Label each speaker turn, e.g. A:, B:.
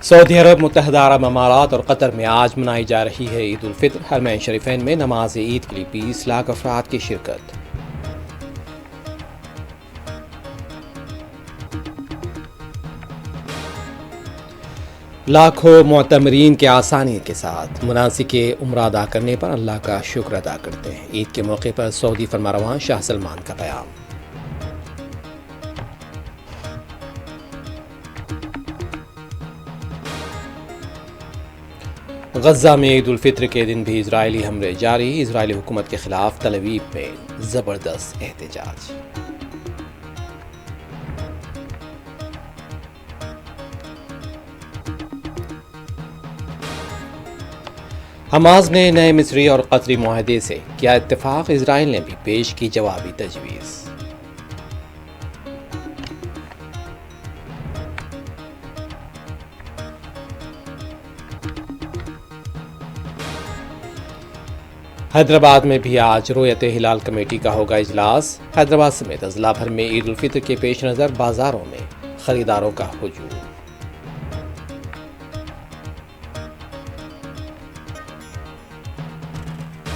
A: سعودی عرب، متحدہ عرب امارات اور قطر میں آج منائی جا رہی ہے عید الفطر۔ حرمین شریفین میں نماز عید کے لیے 20 لاکھ افراد کی شرکت۔ لاکھوں معتمرین کے آسانی کے ساتھ مناسک عمرہ ادا کرنے پر اللہ کا شکر ادا کرتے ہیں۔ عید کے موقع پر سعودی فرمانرواں شاہ سلمان کا پیام۔ غزہ میں عید الفطر کے دن بھی اسرائیلی حملے جاری۔ اسرائیلی حکومت کے خلاف تل ابیب میں زبردست احتجاج۔ حماس نے نئے مصری اور قطری معاہدے سے کیا اتفاق، اسرائیل نے بھی پیش کی جوابی تجویز۔ حیدرآباد میں بھی آج رؤیت ہلال کمیٹی کا ہوگا اجلاس۔ حیدرآباد سمیت اضلاع بھر میں عید الفطر کے پیش نظر بازاروں میں خریداروں کا ہجوم۔